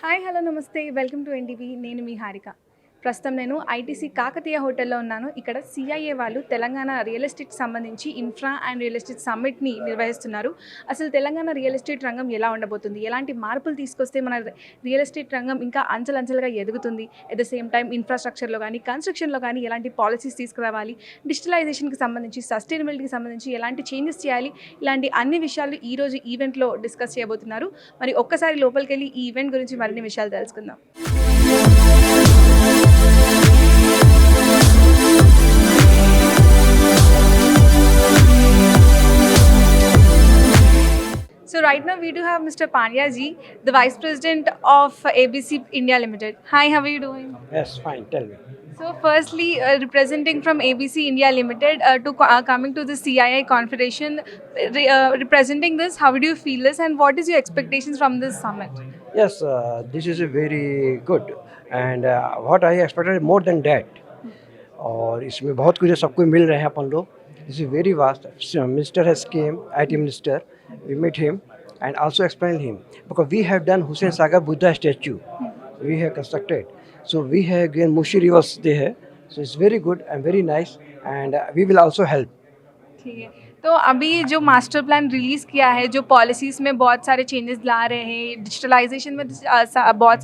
Hi hello నమస్తే welcome to NTV. నేను మీ హారిక. ప్రస్తుతం నేను ఐటీసీ కాకతీయ హోటల్లో ఉన్నాను. ఇక్కడ సిఐఏ వాళ్ళు తెలంగాణ రియల్ ఎస్టేట్ సంబంధించి ఇన్ఫ్రా అండ్ రియల్ ఎస్టేట్ సమ్మిట్ని నిర్వహిస్తున్నారు. అసలు తెలంగాణ రియల్ ఎస్టేట్ రంగం ఎలా ఉండబోతుంది, ఎలాంటి మార్పులు తీసుకొస్తే మన రియల్ ఎస్టేట్ రంగం ఇంకా అంచెలంచెలుగా ఎదుగుతుంది, ఎట్ ద సేమ్ టైం ఇన్ఫ్రాస్ట్రక్చర్లో కానీ కన్స్ట్రక్షన్లో కానీ ఎలాంటి పాలసీస్ తీసుకురావాలి, డిజిటలైజేషన్కి సంబంధించి సస్టైనబిలిటీకి సంబంధించి ఎలాంటి చేంజెస్ చేయాలి, ఇలాంటి అన్ని విషయాలు ఈరోజు ఈవెంట్లో డిస్కస్ చేయబోతున్నారు. మరి ఒక్కసారి లోపలికి వెళ్ళి ఈ ఈవెంట్ గురించి మరిన్ని విషయాలు తెలుసుకుందాం. So right now we do have Mr. Pandya ji, the Vice President of ABC India Limited. Hi, how are you doing? Yes, fine. Tell me. So firstly, representing from ABC India Limited coming to the CII Confederation, representing this, how do you feel this and what is your expectations from this summit? Yes, this is a very good and what I expected more than that. और इसमें बहुत कुछ है, सबको मिल रहे हैं अपन लोग. This is very vast. Minister has came, IT minister. We met him and also explained him because we have done Hussain Sagar Buddha statue. We have constructed. So we have again Mushi rivers there. So it's very good and very nice and we will also help. ठीक है. तो अभी जो master plan release किया है, जो policies में बहुत सारे चेंजेस ला रहे हैं, डिजिटलाइजेशन में बहुत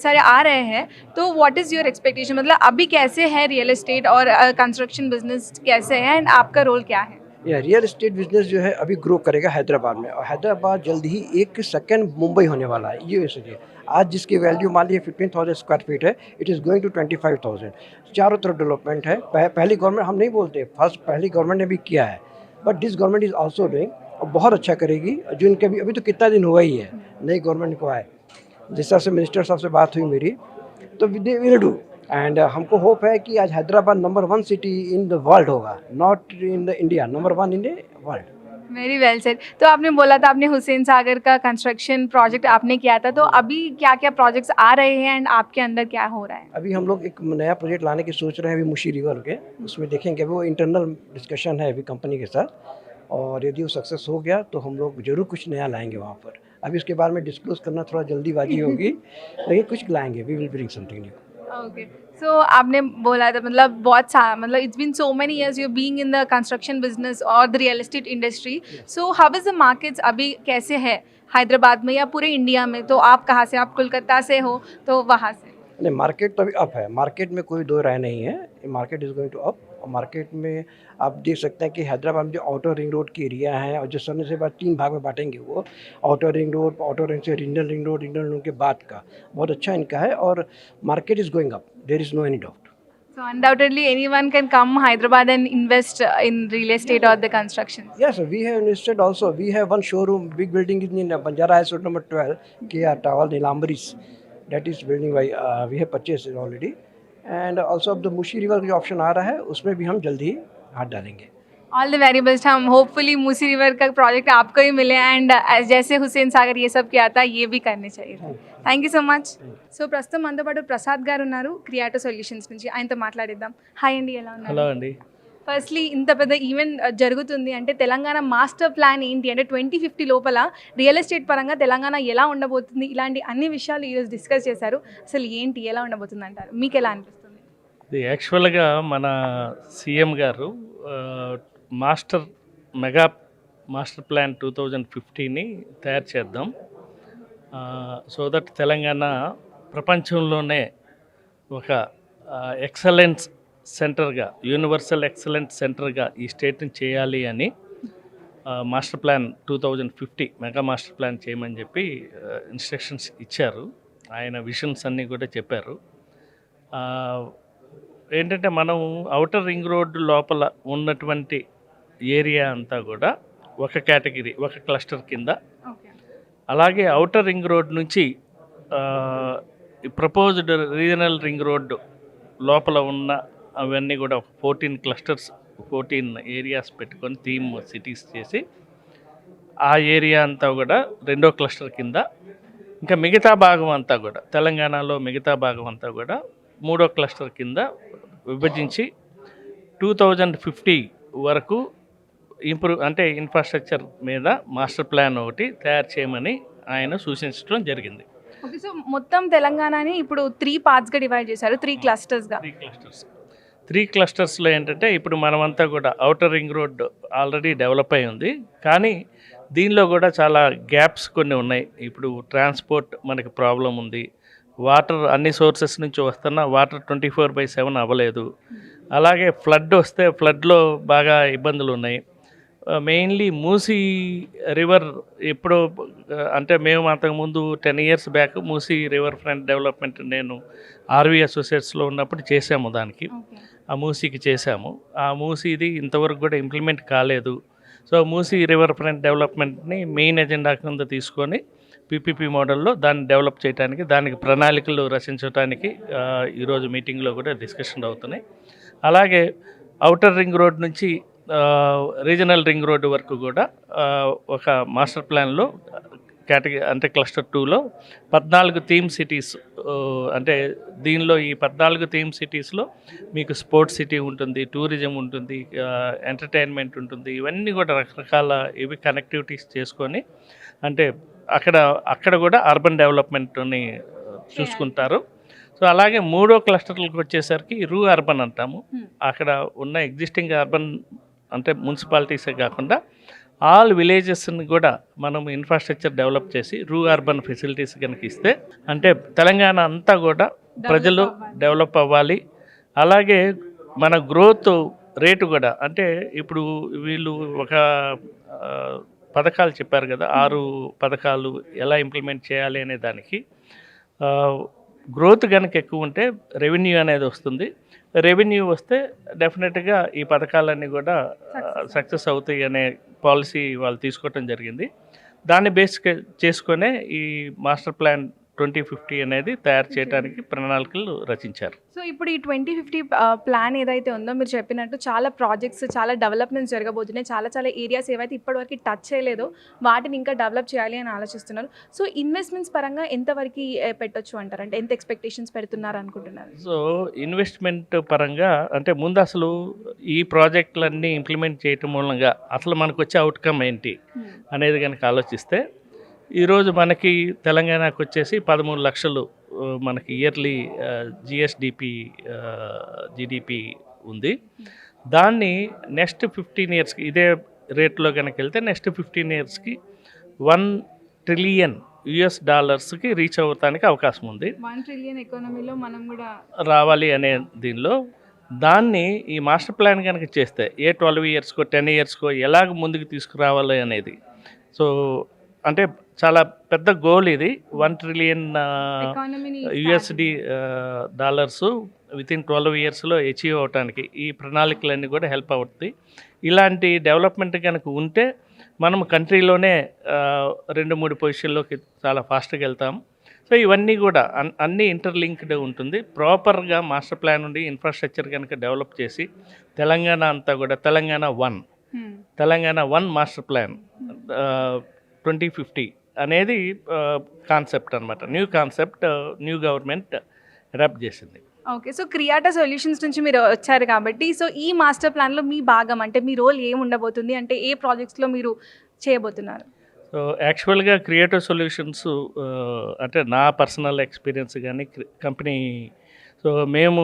सारे आ रहे हैं, तो व्हाट इज़ योर एक्सपेक्टेशन? मतलब अभी कैसे है रियल एस्टेट और कंस्ट्रक्शन बिजनेस कैसे है एंड आपका रोल क्या है? या रियल एस्टेट बिजनेस जो है अभी ग्रो करेगा हैदराबाद में और हैदराबाद जल्द ही एक सेकंड मुंबई होने वाला है. ये इसलिए आज जिसकी वैल्यू मान लीजिए 15,000 स्क्वायर फीट है, इट इज़ गोइंग टू 25,000. चारों तरफ डेवलपमेंट है. पहली गवर्नमेंट हम नहीं बोलते, फर्स्ट पहली गवर्नमेंट ने भी किया है, but this government is also doing और बहुत अच्छा करेगी. जो इनके अभी तो कितना दिन हुआ ही है नई गवर्नमेंट को आए. जिस तरह से मिनिस्टर साहब से बात हुई मेरी, तो दे विल डू एंड हमको होप है कि आज Hyderabad number 1 city in the world होगा, not in the India, number 1 in the world. Very well said. तो आपने बोला था आपने हुसैन सागर का कंस्ट्रक्शन प्रोजेक्ट आपने किया था, तो अभी क्या क्या प्रोजेक्ट्स आ रहे हैं एंड आपके अंदर क्या हो रहा है? अभी हम लोग एक नया प्रोजेक्ट लाने की सोच रहे हैं अभी मुशी रिवर के. उसमें देखेंगे, वो इंटरनल डिस्कशन है अभी कंपनी के साथ और यदि वो सक्सेस हो गया तो हम लोग ज़रूर कुछ नया लाएंगे वहाँ पर. अभी उसके बारे में डिस्क्लोज करना थोड़ा जल्दीबाजी होगी लेकिन कुछ लाएंगे. We will bring something new. Okay. So आपने बोला था मतलब मतलब it's been so many years you being in the construction business और the real estate industry. So how is the markets अभी कैसे है हैदराबाद में या पूरे इंडिया में? तो आप कहाँ से, आप कोलकाता से हो तो वहाँ से? नहीं, मार्केट तो अभी अप है. मार्केट में कोई दो राय नहीं है. Market is going to up. और मार्केट में आप देख सकते हैं कि हैदराबाद में जो आउटर रिंग रोड की एरिया है और जो सरने से बाद 3 भाग में बांटेंगे, वो आउटर रिंग से रिंडल रिंग रोड के बाद का बहुत अच्छा इनका है और market is going up. There is no any doubt. So undoubtedly anyone can come Hyderabad and invest in real estate or the construction. Yes, we have invested also. We have one showroom, big building in Banjara Hills Road number 12, KR Tower, Nilambaris. That is building by we have purchased it already. And also अब the Mushi River का जो option आ रहा है उसमें भी हम जल्दी ही हाथ डालेंगे. All the very best. हम होपफुली मूसी रिवर का प्रोजेक्ट आपको ही मिले एंड जैसे हुसैन सागर ये सब किया था ये भी करने चाहिए. Thank you so much. So ప్రస్తుతం మనతో పాటు ప్రసాద్ గారు ఉన్నారు క్రియేటివ్ సొల్యూషన్స్ నుంచి. ఆయనతో మాట్లాడిద్దాం. హాయ్ అండి, ఎలా ఉన్నారు? హలో అండి. ఫస్ట్లీ ఇంత పెద్ద ఈవెంట్ జరుగుతుంది అంటే తెలంగాణ మాస్టర్ ప్లాన్ ఏంటి అంటే 2050 లోపల రియల్ ఎస్టేట్ పరంగా తెలంగాణ ఎలా ఉండబోతుంది, ఇలాంటి అన్ని విషయాలు ఈరోజు డిస్కస్ చేశారు. అసలు ఏంటి, ఎలా ఉండబోతుంది అంటారు, మీకు ఎలా అనిపిస్తుంది? ఇది యాక్చువల్గా మన సీఎం గారు మెగా మాస్టర్ ప్లాన్ 2050ని తయారు చేద్దాం, సో దట్ తెలంగాణ ప్రపంచంలోనే ఒక ఎక్సలెన్స్ సెంటర్గా, యూనివర్సల్ ఎక్సలెన్స్ సెంటర్గా ఈ స్టేట్ని చేయాలి అని master plan 2050 mega master plan చేయమని చెప్పి ఇన్స్ట్రక్షన్స్ ఇచ్చారు. ఆయన విషన్స్ అన్నీ కూడా చెప్పారు. ఏంటంటే మనం ఔటర్ రింగ్ రోడ్డు లోపల ఉన్నటువంటి ఏరియా అంతా కూడా ఒక కేటగిరీ, ఒక క్లస్టర్ కింద, అలాగే ఔటర్ రింగ్ రోడ్ నుంచి ప్రపోజ్డ్ రీజనల్ రింగ్ రోడ్డు లోపల ఉన్న అవన్నీ కూడా 14 క్లస్టర్స్, 14 ఏరియాస్ పెట్టుకొని థీమ్ సిటీస్ చేసి ఆ ఏరియా అంతా కూడా రెండో క్లస్టర్ కింద, ఇంకా మిగతా భాగం అంతా కూడా తెలంగాణలో మిగతా భాగం అంతా కూడా మూడో క్లస్టర్ కింద విభజించి 2050 వరకు ఇంప్రూవ్ అంటే ఇన్ఫ్రాస్ట్రక్చర్ మీద మాస్టర్ ప్లాన్ ఒకటి తయారు చేయమని ఆయన సూచించడం జరిగింది. ఓకే. సో మొత్తం తెలంగాణని ఇప్పుడు 3 పార్ట్స్‌గా డివైడ్ చేశారు. 3 క్లస్టర్స్‌గా. 3 క్లస్టర్స్లో ఏంటంటే ఇప్పుడు మనమంతా కూడా outer ring road already develop అయి ఉంది. కానీ దీనిలో కూడా చాలా గ్యాప్స్ కొన్ని ఉన్నాయి. ఇప్పుడు ట్రాన్స్పోర్ట్ మనకి ప్రాబ్లం ఉంది. వాటర్ అన్ని సోర్సెస్ నుంచి వస్తున్న వాటర్ 24/7 అవ్వలేదు. అలాగే ఫ్లడ్ వస్తే ఫ్లడ్లో బాగా ఇబ్బందులు ఉన్నాయి. మెయిన్లీ మూసీ రివర్ ఎప్పుడో అంటే మేము అంతకుముందు 10 years back Musi river front development నేను ఆర్వీ అసోసియేట్స్లో ఉన్నప్పుడు చేసాము దానికి. ఓకే. ఆ మూసీకి చేసాము. ఆ మూసీది ఇంతవరకు కూడా ఇంప్లిమెంట్ కాలేదు. సో మూసీ రివర్ ఫ్రంట్ డెవలప్మెంట్ని మెయిన్ ఎజెండా కింద తీసుకొని పీపీపీ మోడల్లో దాన్ని డెవలప్ చేయడానికి, దానికి ప్రణాళికలు రచించడానికి ఈరోజు మీటింగ్లో కూడా డిస్కషన్ అవుతున్నాయి. అలాగే ఔటర్ రింగ్ రోడ్ నుంచి రీజనల్ రింగ్ రోడ్డు వరకు కూడా ఒక మాస్టర్ ప్లాన్లో అంటే క్లస్టర్ 2లో 14 థీమ్ సిటీస్, అంటే దీనిలో ఈ 14 థీమ్ సిటీస్లో మీకు స్పోర్ట్స్ సిటీ ఉంటుంది, టూరిజం ఉంటుంది, ఎంటర్టైన్మెంట్ ఉంటుంది. ఇవన్నీ కూడా రకరకాల ఇవి కనెక్టివిటీస్ చేసుకొని అంటే అక్కడ కూడా అర్బన్ డెవలప్మెంట్ని చూసుకుంటారు. సో అలాగే 3వ క్లస్టర్లకు వచ్చేసరికి రూ అర్బన్ అంటాము. అక్కడ ఉన్న ఎగ్జిస్టింగ్ అర్బన్ అంటే మున్సిపాలిటీసే కాకుండా ఆల్ విలేజెస్ని కూడా మనం ఇన్ఫ్రాస్ట్రక్చర్ డెవలప్ చేసి రూ అర్బన్ ఫెసిలిటీస్ కనుక ఇస్తే అంటే తెలంగాణ అంతా కూడా ప్రజలు డెవలప్ అవ్వాలి. అలాగే మన గ్రోత్ రేటు కూడా అంటే ఇప్పుడు వీళ్ళు ఒక పథకాలు చెప్పారు కదా, 6 పథకాలు ఎలా ఇంప్లిమెంట్ చేయాలి అనే దానికి గ్రోత్ కనుక ఎక్కువ ఉంటే రెవెన్యూ అనేది వస్తుంది. రెవెన్యూ వస్తే డెఫినెట్గా ఈ పథకాలన్నీ కూడా సక్సెస్ అవుతాయి అనే పాలసీ వాళ్ళు తీసుకోవటం జరిగింది. దాన్ని బేస్ చేసుకునే ఈ మాస్టర్ ప్లాన్ 2050 అనేది తయారు చేయడానికి ప్రణాళికలు రచించారు. సో ఇప్పుడు ఈ 2050 ప్లాన్ ఏదైతే ఉందో మీరు చెప్పినట్టు చాలా ప్రాజెక్ట్స్, చాలా డెవలప్మెంట్స్ జరగబోతున్నాయి. చాలా ఏరియాస్ ఏవైతే ఇప్పటివరకు టచ్ చేయలేదో వాటిని ఇంకా డెవలప్ చేయాలి అని ఆలోచిస్తున్నారు. సో ఇన్వెస్ట్మెంట్స్ పరంగా ఎంతవరకు పెట్టొచ్చు అంటారు? అంటే ఎంత ఎక్స్పెక్టేషన్స్ పెడుతున్నారు అనుకుంటున్నారు? సో ఇన్వెస్ట్మెంట్ పరంగా అంటే ముందు అసలు ఈ ప్రాజెక్టులన్నీ ఇంప్లిమెంట్ చేయటం మూలంగా అసలు మనకు వచ్చే అవుట్కమ్ ఏంటి అనేది కనుక ఆలోచిస్తే ఈరోజు మనకి తెలంగాణకు వచ్చేసి 13 లక్షలు మనకి ఇయర్లీ జీడిపి ఉంది. దాన్ని నెక్స్ట్ 15 ఇయర్స్కి ఇదే రేట్లో కనుక వెళ్తే నెక్స్ట్ 15 ఇయర్స్కి $1 ట్రిలియన్ రీచ్ అవ్వటానికి అవకాశం ఉంది. 1 ట్రిలియన్ ఎకానమీలో మనం కూడా రావాలి అనే దీనిలో దాన్ని ఈ మాస్టర్ ప్లాన్ కనుక చేస్తే 12 ఇయర్స్కో 10 ఇయర్స్కో ఎలాగ ముందుకు తీసుకురావాలి అనేది. సో అంటే చాలా పెద్ద గోల్ ఇది. $1 ట్రిలియన్ వితిన్ 12 ఇయర్స్లో అచీవ్ అవడానికి ఈ ప్రణాళికలన్నీ కూడా హెల్ప్ అవుతుంది. ఇలాంటి డెవలప్మెంట్ కనుక ఉంటే మనం కంట్రీలోనే 2-3 పొజిషన్లోకి చాలా ఫాస్ట్గా వెళ్తాం. సో ఇవన్నీ కూడా అన్నీ ఇంటర్లింక్డ్ ఉంటుంది. ప్రాపర్గా మాస్టర్ ప్లాన్ నుండి ఇన్ఫ్రాస్ట్రక్చర్ కనుక డెవలప్ చేసి తెలంగాణ అంతా కూడా తెలంగాణ వన్ మాస్టర్ ప్లాన్ 2050 అనేది కాన్సెప్ట్ అనమాట. న్యూ గవర్నమెంట్ అడాప్ట్ చేసింది. ఓకే. సో క్రియాటా సొల్యూషన్స్ నుంచి మీరు వచ్చారు కాబట్టి సో ఈ మాస్టర్ ప్లాన్లో మీ భాగం అంటే మీ రోల్ ఏమి ఉండబోతుంది, అంటే ఏ ప్రాజెక్ట్స్లో మీరు చేయబోతున్నారు? సో యాక్చువల్గా క్రియేటివ్ సొల్యూషన్స్ అంటే నా పర్సనల్ ఎక్స్పీరియన్స్ కానీ కంపెనీ సో మేము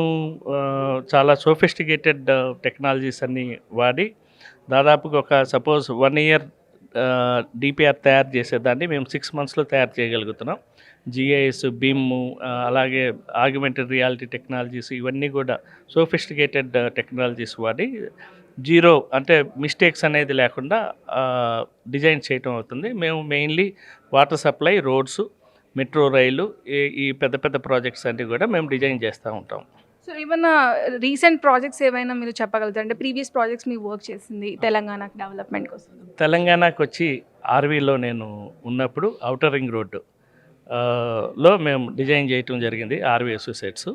చాలా సోఫిస్టికేటెడ్ టెక్నాలజీస్ అన్నీ వాడి దాదాపుగా ఒక సపోజ్ 1 ఇయర్ డిపిఆర్ తయారు చేసేదాన్ని మేము 6 మంత్స్లో తయారు చేయగలుగుతున్నాం. జిఐఎస్, బిమ్, అలాగే ఆగ్మెంటెడ్ రియాలిటీ టెక్నాలజీస్ ఇవన్నీ కూడా సోఫిస్టికేటెడ్ టెక్నాలజీస్ వాడి జీరో అంటే మిస్టేక్స్ అనేది లేకుండా డిజైన్ చేయటం అవుతుంది. మేము mainly water supply, roads, metro rail ఈ పెద్ద ప్రాజెక్ట్స్ అన్నీ కూడా మేము డిజైన్ చేస్తూ ఉంటాం. సో ఏమన్నా రీసెంట్ ప్రాజెక్ట్స్ ఏమైనా మీరు చెప్పగలుగుతారు? అంటే ప్రీవియస్ ప్రాజెక్ట్స్ మీరు వర్క్ చేసింది తెలంగాణకు డెవలప్మెంట్ కోసం. తెలంగాణకు వచ్చి ఆర్వీలో నేను ఉన్నప్పుడు ఔటర్ రింగ్ రోడ్డు లో మేము డిజైన్ చేయటం జరిగింది, ఆర్వీ అసోసియేట్స్.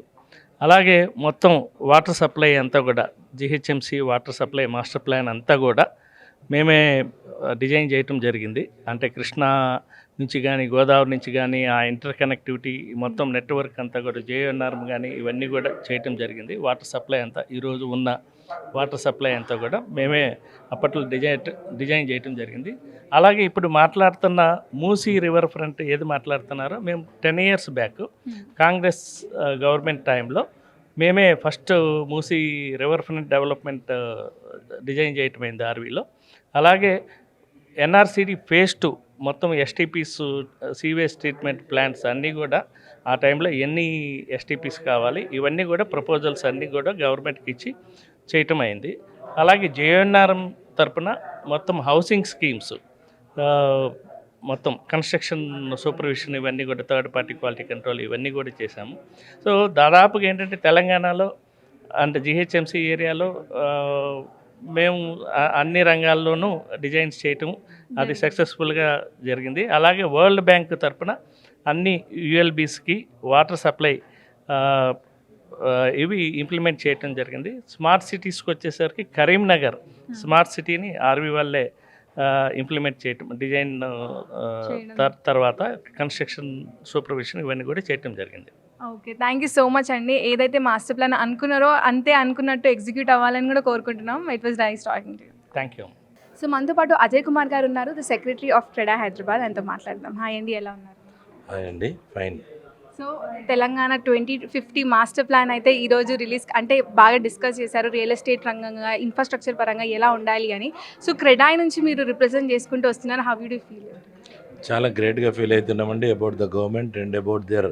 అలాగే మొత్తం వాటర్ సప్లై అంతా కూడా GHMC water supply master plan అంతా కూడా మేమే డిజైన్ చేయటం జరిగింది. అంటే కృష్ణా నుంచి కానీ గోదావరి నుంచి కానీ ఆ ఇంటర్ కనెక్టివిటీ మొత్తం నెట్వర్క్ అంతా కూడా జేఎన్ఆర్ఎం కానీ ఇవన్నీ కూడా చేయటం జరిగింది. వాటర్ సప్లై అంతా ఈరోజు ఉన్న వాటర్ సప్లై అంతా కూడా మేమే అప్పట్లో డిజైన్ చేయడం జరిగింది. అలాగే ఇప్పుడు మాట్లాడుతున్న మూసీ రివర్ ఫ్రంట్ ఏది మాట్లాడుతున్నారో మేము 10 years బ్యాక్ కాంగ్రెస్ గవర్నమెంట్ టైంలో మేమే first Musi river front development design చేయటమైంది ఆర్వీలో. అలాగే ఎన్ఆర్సిడి phase 2 మొత్తం ఎస్టీపీస్ సీవేజ్ ట్రీట్మెంట్ ప్లాంట్స్ అన్నీ కూడా ఆ టైంలో ఎన్ని ఎస్టీపీస్ కావాలి ఇవన్నీ కూడా ప్రపోజల్స్ అన్నీ కూడా గవర్నమెంట్కి ఇచ్చి చేయటం అయింది. అలాగే జేఎన్ఆర్ఎం తరపున మొత్తం హౌసింగ్ స్కీమ్స్ మొత్తం కన్స్ట్రక్షన్ సూపర్విజన్ ఇవన్నీ కూడా థర్డ్ పార్టీ క్వాలిటీ కంట్రోల్ ఇవన్నీ కూడా చేశాము. సో దాదాపుగా ఏంటంటే తెలంగాణలో అంటే జిహెచ్ఎంసీ ఏరియాలో మేము అన్ని రంగాల్లోనూ డిజైన్స్ చేయటం అది సక్సెస్ఫుల్గా జరిగింది. అలాగే వరల్డ్ బ్యాంక్ తరపున అన్ని యుఎల్బీస్కి వాటర్ సప్లై ఇవి ఇంప్లిమెంట్ చేయటం జరిగింది. స్మార్ట్ సిటీస్కి వచ్చేసరికి కరీంనగర్ స్మార్ట్ సిటీని ఆర్వీ వాళ్ళే ఇంప్లిమెంట్ చేయటం డిజైన్ తర్వాత కన్స్ట్రక్షన్ సూపర్విజన్ ఇవన్నీ కూడా చేయటం జరిగింది. Okay, thank you so much అండి. ఏదైతే మాస్టర్ ప్లాన్ అనుకున్నారో అంతే అనుకున్నట్టు ఎగ్జిక్యూట్ అవ్వాలని కూడా కోరుకుంటున్నాం. It was nice talking to you. Thank you. So మనతో పాటు అజయ్ కుమార్ గారు ఉన్నారు, ద సెక్రటరీ ఆఫ్ క్రెడా హైదరాబాద్. ఆయనతో మాట్లాడదాం. హాయ్ అండి, ఎలా ఉన్నారు? హాయ్ అండి, fine. So Telangana 2050 master plan అయితే ఈరోజు రిలీజ్ అంటే బాగా డిస్కస్ చేశారు. రియల్ ఎస్టేట్ రంగంగా ఇన్ఫ్రాస్ట్రక్చర్ పరంగా ఎలా ఉండాలి అని. సో క్రెడాయ్ నుంచి మీరు రిప్రజెంట్ చేసుకుంటూ వస్తున్నారు. How you do feel? చాలా గ్రేట్గా ఫీల్ అవుతున్నామండి about the government and about their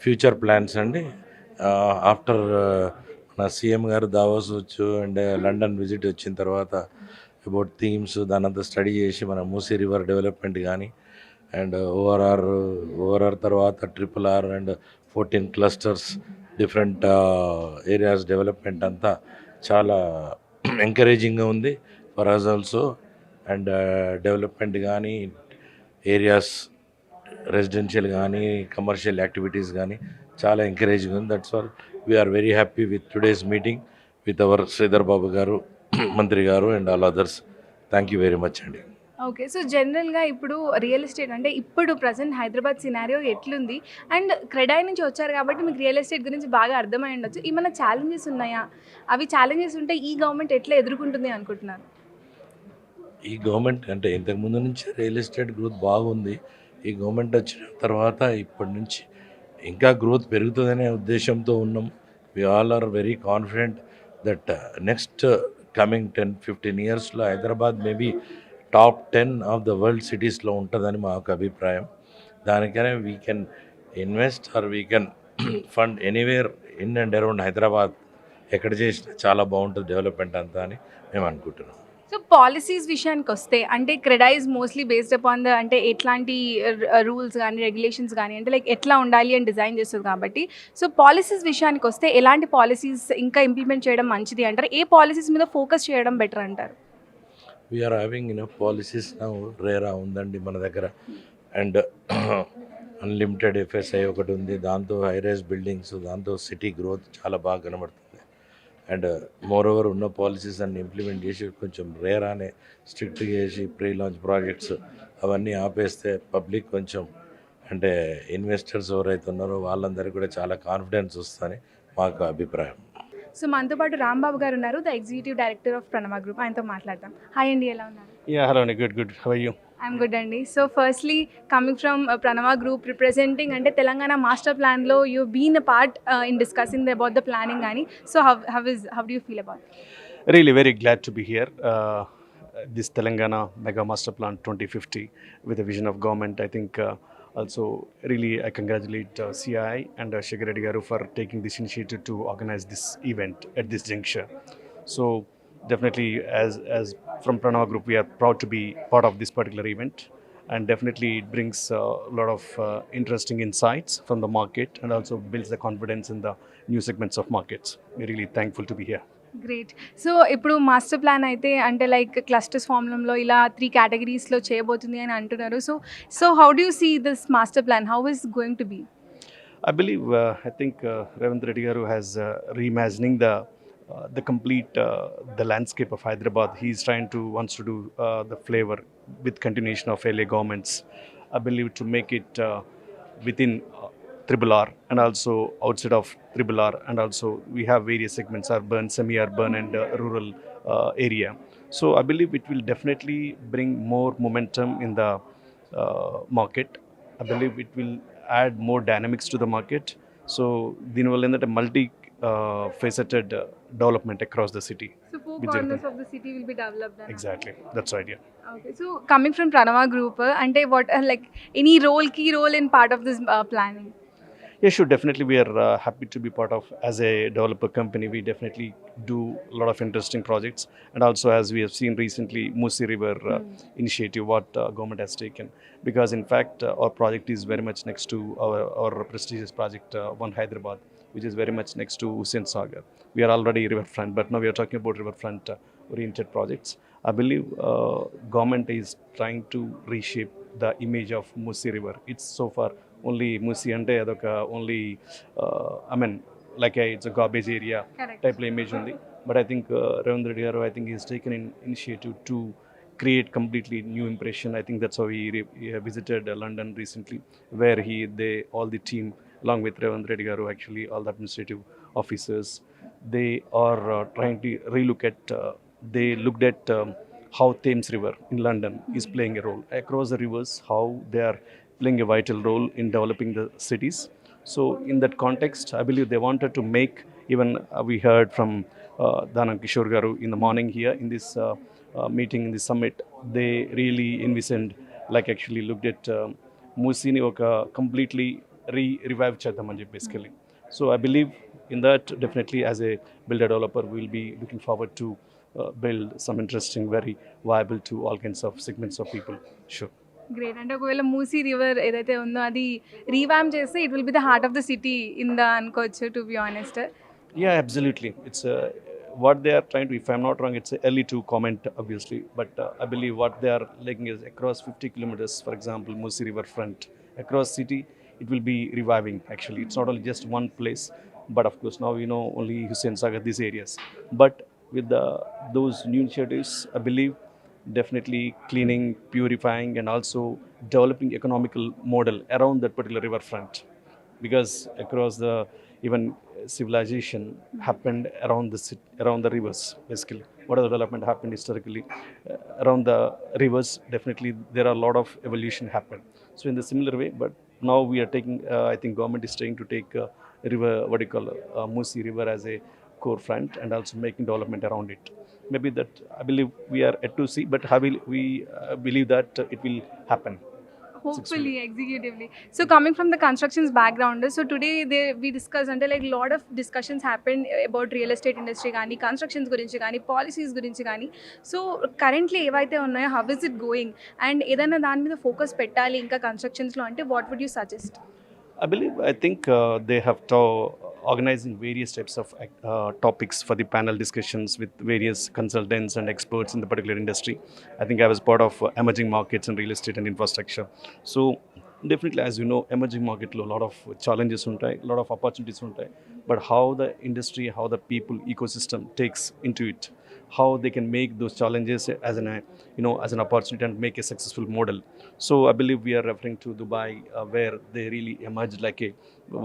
future plans అండి. ఆఫ్టర్ మన సీఎం గారు దావోస్ వచ్చు అండ్ లండన్ విజిట్ వచ్చిన తర్వాత అబౌట్ థీమ్స్ దానంతా స్టడీ చేసి మన మూసీ రివర్ డెవలప్మెంట్ కానీ అండ్ ఓఆర్ఆర్ తర్వాత RRR and 14 clusters different areas development అంతా చాలా ఎంకరేజింగ్గా ఉంది for us also. And development కానీ ఏరియాస్ రెసిడెన్షియల్ కానీ కమర్షియల్ యాక్టివిటీస్ కానీ చాలా ఎంకరేజింగ్ ఉంది. That's all we are very happy with today's meeting with our Sridhar Babu garu, మంత్రి గారు and all others. Thank you very much అండి. ఓకే, సో జనరల్గా ఇప్పుడు రియల్ ఎస్టేట్ అంటే ఇప్పుడు ప్రజెంట్ హైదరాబాద్ సినారియో ఎట్లుంది అండ్ క్రెడాయ్ నుంచి వచ్చారు కాబట్టి మీకు రియల్ ఎస్టేట్ గురించి బాగా అర్థమై ఉండొచ్చు. ఏమైనా ఛాలెంజెస్ ఉన్నాయా? అవి ఛాలెంజెస్ ఉంటే ఈ గవర్నమెంట్ ఎట్లా ఎదుర్కొంటుంది అనుకుంటున్నారు? ఈ గవర్నమెంట్ అంటే ఇంతకుముందు నుంచి రియల్ ఎస్టేట్ గ్రోత్ బాగుంది. ఈ గవర్నమెంట్ వచ్చిన తర్వాత ఇప్పటి నుంచి ఇంకా గ్రోత్ పెరుగుతుందనే ఉద్దేశంతో ఉన్నాం. We all are very confident that next coming 10-15 yearsలో Hyderabad maybe top 10 of the world సిటీస్లో ఉంటుందని మా ఒక అభిప్రాయం. దానికనే we can invest or we can fund anywhere in and around Hyderabad. ఎక్కడ చేసినా చాలా బాగుంటుంది డెవలప్మెంట్ అంతా అని మేము అనుకుంటున్నాం. సో పాలసీస్ విషయానికి వస్తే అంటే క్రెడా is mostly based upon the అంటే ఎట్లాంటి రూల్స్ కానీ రెగ్యులేషన్స్ కానీ అంటే లైక్ ఎట్లా ఉండాలి అని డిజైన్ చేస్తుంది కాబట్టి. సో పాలసీస్ విషయానికి వస్తే ఎలాంటి పాలసీస్ ఇంకా ఇంప్లిమెంట్ చేయడం మంచిది అంటారు? ఏ పాలసీస్ మీద ఫోకస్ చేయడం బెటర్ అంటారు? We are having policies now. RERA ఉందండి మన దగ్గర అండ్ అన్లిమిటెడ్ FSI ఒకటి ఉంది. దాంతో హైరైజ్ బిల్డింగ్స్, దాంతో సిటీ గ్రోత్ చాలా బాగా కనబడుతుంది. అండ్ మోర్ ఓవర్ ఉన్న పాలసీస్ అన్ని ఇంప్లిమెంట్ చేసి కొంచెం రేరానే స్ట్రిక్ట్గా చేసి ప్రీ లాంచ్ ప్రాజెక్ట్స్ అవన్నీ ఆపేస్తే పబ్లిక్ కొంచెం అంటే ఇన్వెస్టర్స్ ఎవరైతే ఉన్నారో వాళ్ళందరికీ కూడా చాలా కాన్ఫిడెన్స్ వస్తుందని మాకు అభిప్రాయం. సో మనతో పాటు రాంబాబు గారు ఉన్నారు, the executive director of Pranava group. ఆయనతో మాట్లాడతాం. హాయ్ అండి, ఎలా ఉన్నారు? హలో అండి, good. How are you? I'm good అండి. So firstly coming from Pranava group representing అంటే తెలంగాణ మాస్టర్ ప్లాన్లో you been a part in discussing about the planning కానీ. So how do you feel about? Really very glad to be here. This Telangana Mega Master Plan 2050 with the vision of government. I think also really I congratulate CII and Shekhar Reddy Garu for taking this initiative to organize this event at this juncture. So definitely as from Pranava Group we are proud to be part of this particular event, and definitely it brings a lot of interesting insights from the market and also builds the confidence in the new segments of markets. We're really thankful to be here. Great. So ఇప్పుడు master plan అయితే అంటే like clusters ఫార్మ్లో ఇలా 3 కేటగిరీస్లో చేయబోతుంది అని అంటున్నారు. So how do you see this master plan? How is going to be? I believe I think Revanth Reddy Garu has reimagining the complete the landscape of Hyderabad. He's wants to do the flavor with continuation of LA governments. I believe to make it within Triple R, and also outside of Triple R, and also we have various segments: urban, semi-urban, and rural area. So I believe it will definitely bring more momentum in the market. I believe it will add more dynamics to the market. So దీనివల్ల ఏంటంటే multi faceted development across the city. So four With corners the- of the city will be developed. Exactly, that's the idea. Okay. So coming from Pranava Group, and what like any key role in part of this planning? Yeah, sure. Definitely, we are happy to be part of. As a developer company, we definitely do a lot of interesting projects, and also as we have seen recently, Musi River initiative, what government has taken. Because in fact, our project is very much next to our prestigious project, One Hyderabad, which is very much next to Hussain Sagar. We are already riverfront, but now we are talking about riverfront oriented projects. I believe government is trying to reshape the image of Musi River. It's so far only Musi ante adoka only I mean like it's a garbage area Correct. type of image only. But I think Ravindra Reddy garu, I think he's taken an initiative to create completely new impression. I think that's how he visited London recently, where all the team along with Ravindra Reddy garu, actually all the administrative officers, they are trying to relook at they looked at how Thames River in London is playing a role across the rivers, how they are playing a vital role in developing the cities. So in that context, I believe they wanted to make, even we heard from Dhanam Kishore garu in the morning here in this meeting, in this summit, they really envisioned, like actually looked at Musini oka completely revive chedamani basically. So I believe in that, definitely as a builder developer, we will be looking forward to build some interesting, very viable to all kinds of segments of people. Sure. Great. అంటే ఒకవేళ Musi river ఏదైతే ఉందో అది revamp చేస్తే it will be the heart of the city in the అనుకోవచ్చు, to be honest. Yeah, absolutely. It's what they are trying to, if I'm not wrong, it's early to comment, obviously, but I believe what they are looking is across 50 kilometers, for example, Musi River front, across city, it will be reviving actually. It's not only just one place, but of course now we know only Hussain Sagar, these areas. But with those new initiatives, I believe definitely cleaning, purifying, and also developing economical model around that particular riverfront, because across the even civilization happened around the rivers basically. What the development happened historically around the rivers, definitely there are a lot of evolution happened. So in the similar way, but now we are taking I think government is trying to take river, what do you call Musi River as a core front, and also making development around it. Maybe that I believe we are yet to see, but we believe that it will happen. Hopefully, executively. So coming from the constructions background, so today we discussed అంటే like lot of discussions happened about real estate industry కానీ constructions గురించి కానీ policies గురించి కానీ. So currently ఏవైతే ఉన్నాయో how is it going, and ఏదైనా దాని మీద ఫోకస్ పెట్టాలి ఇంకా కన్స్ట్రక్షన్స్లో అంటే what would you suggest? I think they have organizing various types of topics for the panel discussions with various consultants and experts in the particular industry. I think I was part of emerging markets and real estate and infrastructure. So definitely, as you know, emerging market lo a lot of challenges untai, a lot of opportunities untai, but how the industry, how the people ecosystem takes into it, how they can make those challenges as as an opportunity and make a successful model. So I believe we are referring to Dubai, where they really emerged like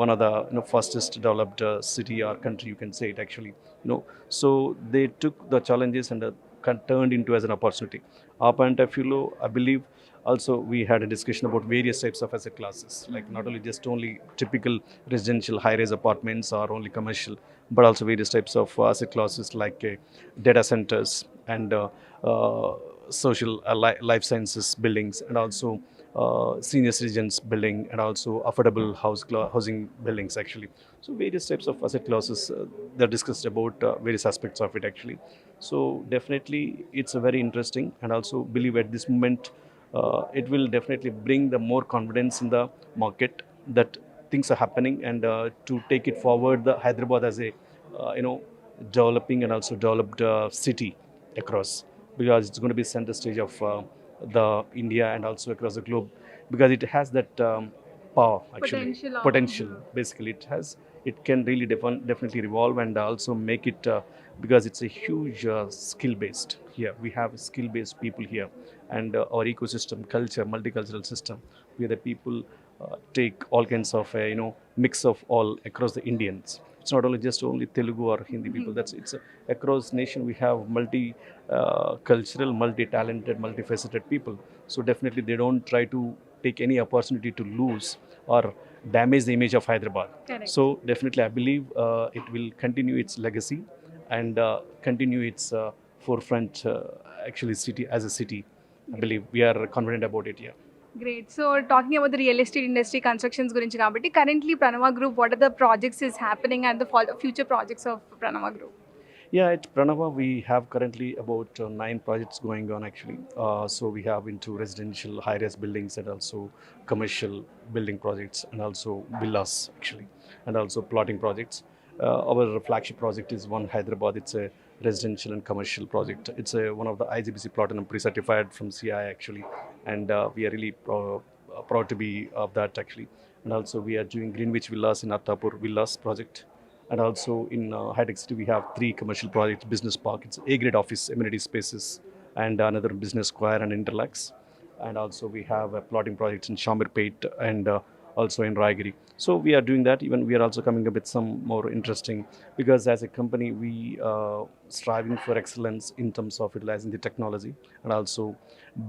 one of the fastest developed city or country, you can say it actually. So they took the challenges and turned into as an opportunity. Our point of view, I believe. Also, we had a discussion about various types of asset classes, like not only typical residential high-rise apartments or only commercial, but also various types of asset classes like data centers and social life sciences buildings, and also senior citizens building, and also affordable housing buildings actually. So various types of asset classes they're discussed about various aspects of it actually. So definitely it's a very interesting, and also believe at this moment it will definitely bring the more confidence in the market that things are happening, and to take it forward the Hyderabad as a developing and also developed city across, because it's going to be center stage of the India and also across the globe, because it has that power actually, potential basically. It can really definitely revolve and also make it because it's a huge skill based here. We have skill based people here, and our ecosystem, culture, multicultural system, where the people take all kinds of mix of all across the Indians. It's not only just only Telugu or Hindi people. Across nation we have multi cultural, multi talented, multifaceted people. So definitely they don't try to take any opportunity to lose or damage the image of Hyderabad. Correct. So definitely I believe it will continue its legacy and continue its forefront actually city as a city. I believe we are confident about it. Yeah. Great. So talking about the real estate industry constructions గురించి కాబట్టి currently Pranava Group, what are the projects is happening and the future projects of Pranava Group? Yeah, at Pranava, we have currently about 9 projects going on actually. So we have into residential high-rise buildings and also commercial building projects and also villas actually, and also plotting projects. Our flagship project is One Hyderabad. It's a residential and commercial project. It's one of the IGBC Platinum pre-certified from CI actually, and we are really proud to be of that actually. And also we are doing Greenwich Villas in Attapur Villas project. And also in High-Tech City, we have 3 commercial projects, business park, it's A-grade office, amenity spaces, and another business square and Interlax. And also we have a plotting project in Shamirpet and also in Raigiri. So we are doing that. Even we are also coming up with some more interesting, because as a company, we striving for excellence in terms of utilizing the technology and also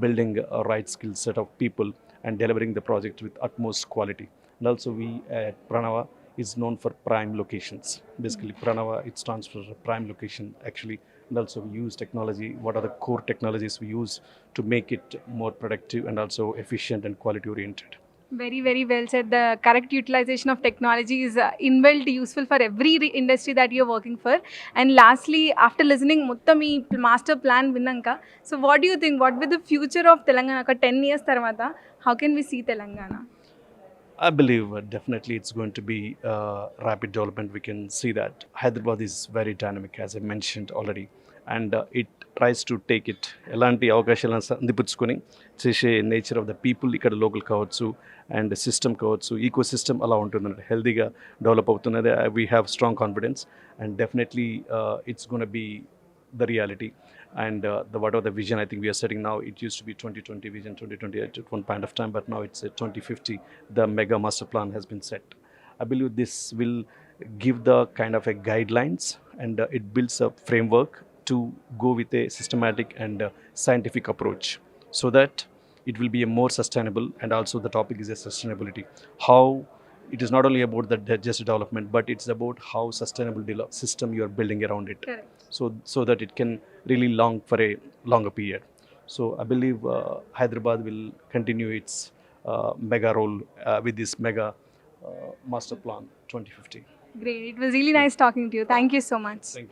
building a right skill set of people and delivering the project with utmost quality. And also we at Pranava is known for prime locations. Basically, Pranava, it stands for prime location actually. And also we use technology. What are the core technologies we use to make it more productive and also efficient and quality oriented? Very, very well said. The correct utilization of technology is inbuilt useful for every industry that you're working for. And lastly, after listening మొత్తం ఈ master plan విన్నాక, so what do you think, what will the future of Telangana ఒక 10 years తర్వాత, how can we see Telangana? I believe definitely it's going to be rapid development. We can see that Hyderabad is very dynamic, as I mentioned already, and it tries to take it ఎలాంటి అవకాశాలను అందిపుచ్చుకొని చేసే nature of the people ఇక్కడ local కావచ్చు and system కావచ్చు, eco system అలా ఉంటుందండి, హెల్తీగా డెవలప్ అవుతున్నది. We have strong confidence and definitely it's gonna be the reality. And whatever the vision I think we are setting now, it used to be 2020 vision, 2020 at one point of time, but now it's 2050. The mega master plan has been set. I believe this will give the kind of a guidelines and it builds a framework to go with a systematic and scientific approach, so that it will be a more sustainable. And also the topic is a sustainability. How it is not only about the just development, but it's about how sustainable system you are building around it. Correct. So that it can really long for a longer period. So I believe Hyderabad will continue its mega role with this mega master plan 2050. Great. It was really nice talking to you. Thank you so much. Thank you.